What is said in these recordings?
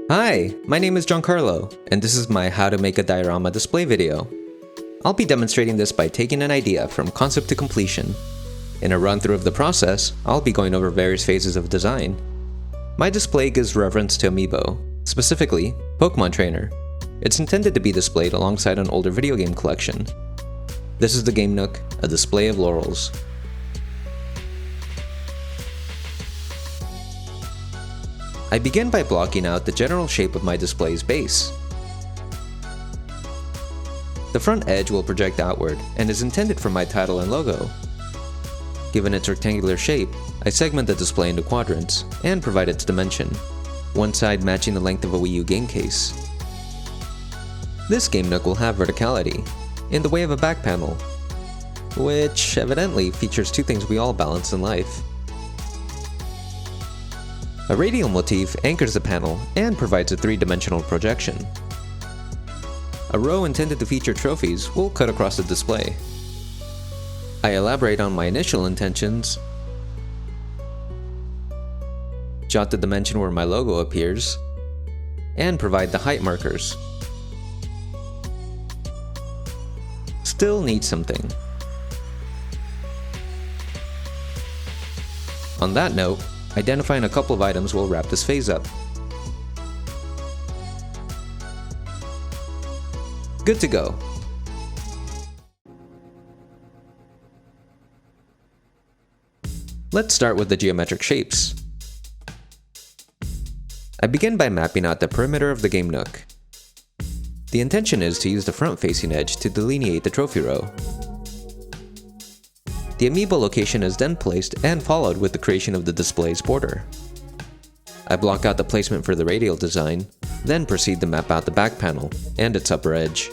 Hi, my name is Giancarlo, and this is my How to Make a Diorama Display video. I'll be demonstrating this by taking an idea from concept to completion. In a run-through of the process, I'll be going over various phases of design. My display gives reference to Amiibo, specifically Pokemon Trainer. It's intended to be displayed alongside an older video game collection. This is the Gamenook, a display of Laurels. I begin by blocking out the general shape of my display's base. The front edge will project outward and is intended for my title and logo. Given its rectangular shape, I segment the display into quadrants and provide its dimension, one side matching the length of a Wii U game case. This Gamenook will have verticality, in the way of a back panel, which evidently features two things we all balance in life. A radial motif anchors the panel and provides a three-dimensional projection. A row intended to feature trophies will cut across the display. I elaborate on my initial intentions, jot the dimension where my logo appears, and provide the height markers. Still need something. On that note, identifying a couple of items will wrap this phase up. Good to go. Let's start with the geometric shapes. I begin by mapping out the perimeter of the Gamenook. The intention is to use the front-facing edge to delineate the trophy row. The Amiibo location is then placed and followed with the creation of the display's border. I block out the placement for the radial design, then proceed to map out the back panel and its upper edge.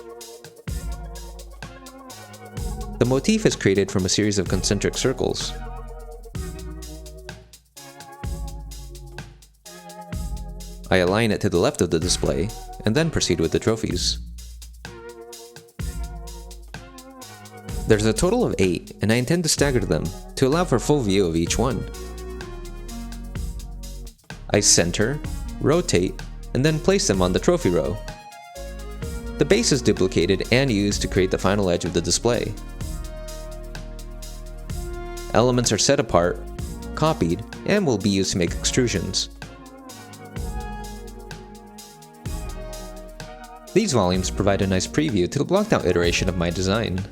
The motif is created from a series of concentric circles. I align it to the left of the display, and then proceed with the trophies. There's a total of 8, and I intend to stagger them to allow for full view of each one. I center, rotate, and then place them on the trophy row. The base is duplicated and used to create the final edge of the display. Elements are set apart, copied, and will be used to make extrusions. These volumes provide a nice preview to the blocked out iteration of my design.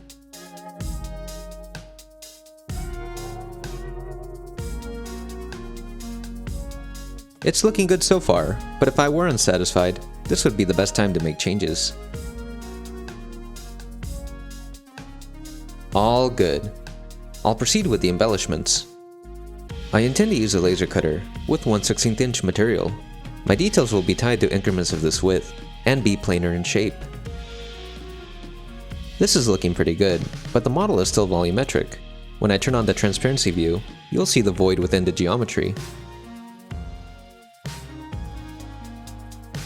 It's looking good so far, but if I were unsatisfied, this would be the best time to make changes. All good. I'll proceed with the embellishments. I intend to use a laser cutter with 1/16 inch material. My details will be tied to increments of this width and be planar in shape. This is looking pretty good, but the model is still volumetric. When I turn on the transparency view, you'll see the void within the geometry.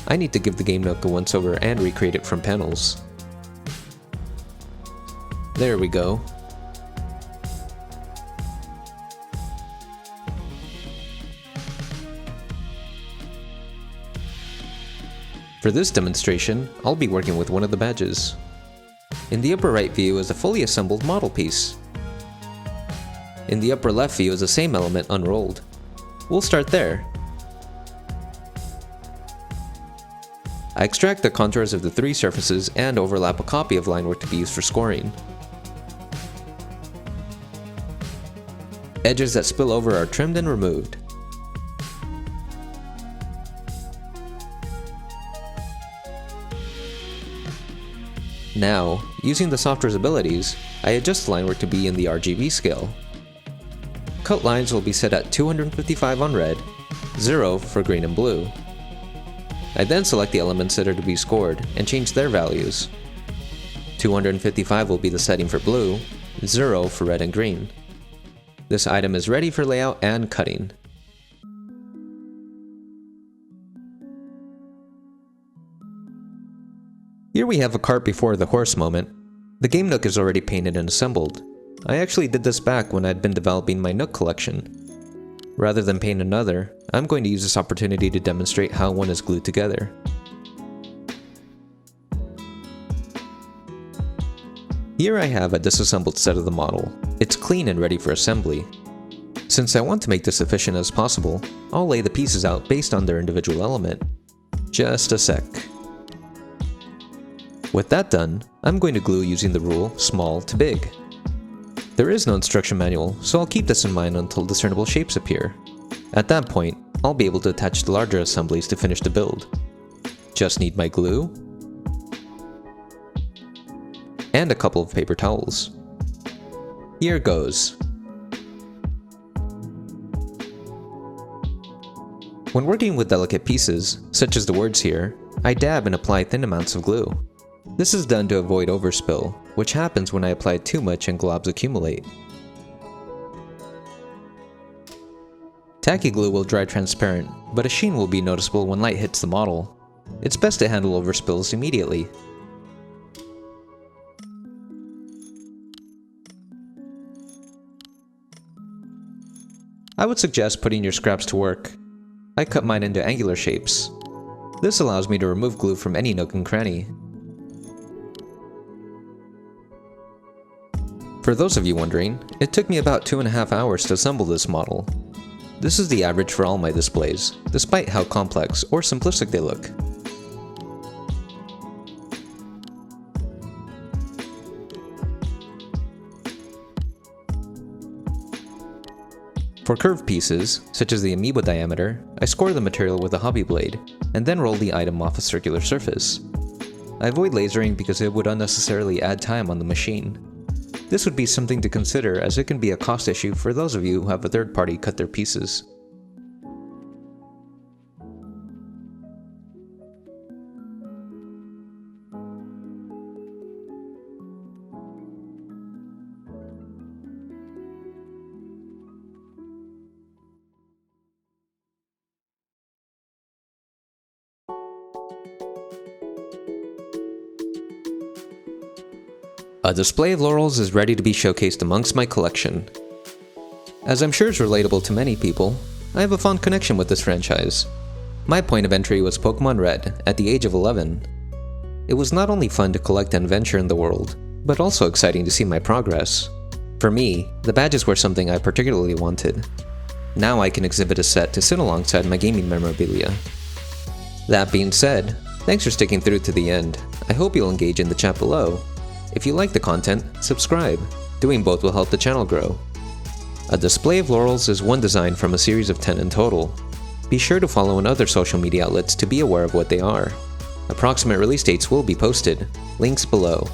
I need to give the Gamenook a once-over and recreate it from panels. There we go. For this demonstration, I'll be working with one of the badges. In the upper right view is a fully assembled model piece. In the upper left view is the same element unrolled. We'll start there. I extract the contours of the 3 surfaces and overlap a copy of line work to be used for scoring. Edges that spill over are trimmed and removed. Now, using the software's abilities, I adjust line work to be in the RGB scale. Cut lines will be set at 255 on red, 0 for green and blue. I then select the elements that are to be scored and change their values. 255 will be the setting for blue, 0 for red and green. This item is ready for layout and cutting. Here we have a cart before the horse moment. The Gamenook is already painted and assembled. I actually did this back when I'd been developing my Nook collection. Rather than paint another, I'm going to use this opportunity to demonstrate how one is glued together. Here I have a disassembled set of the model. It's clean and ready for assembly. Since I want to make this efficient as possible, I'll lay the pieces out based on their individual element. Just a sec. With that done, I'm going to glue using the rule small to big. There is no instruction manual, so I'll keep this in mind until discernible shapes appear. At that point, I'll be able to attach the larger assemblies to finish the build. Just need my glue, and a couple of paper towels. Here goes. When working with delicate pieces, such as the words here, I dab and apply thin amounts of glue. This is done to avoid overspill, which happens when I apply too much and globs accumulate. Tacky glue will dry transparent, but a sheen will be noticeable when light hits the model. It's best to handle overspills immediately. I would suggest putting your scraps to work. I cut mine into angular shapes. This allows me to remove glue from any nook and cranny. For those of you wondering, it took me about 2.5 hours to assemble this model. This is the average for all my displays, despite how complex or simplistic they look. For curved pieces, such as the Amiibo diameter, I score the material with a hobby blade, and then roll the item off a circular surface. I avoid lasering because it would unnecessarily add time on the machine. This would be something to consider as it can be a cost issue for those of you who have a third party cut their pieces. A display of Laurels is ready to be showcased amongst my collection. As I'm sure is relatable to many people, I have a fond connection with this franchise. My point of entry was Pokemon Red at the age of 11. It was not only fun to collect and venture in the world, but also exciting to see my progress. For me, the badges were something I particularly wanted. Now I can exhibit a set to sit alongside my gaming memorabilia. That being said, thanks for sticking through to the end. I hope you'll engage in the chat below. If you like the content, subscribe. Doing both will help the channel grow. A display of Laurels is one design from a series of 10 in total. Be sure to follow on other social media outlets to be aware of what they are. Approximate release dates will be posted. Links below.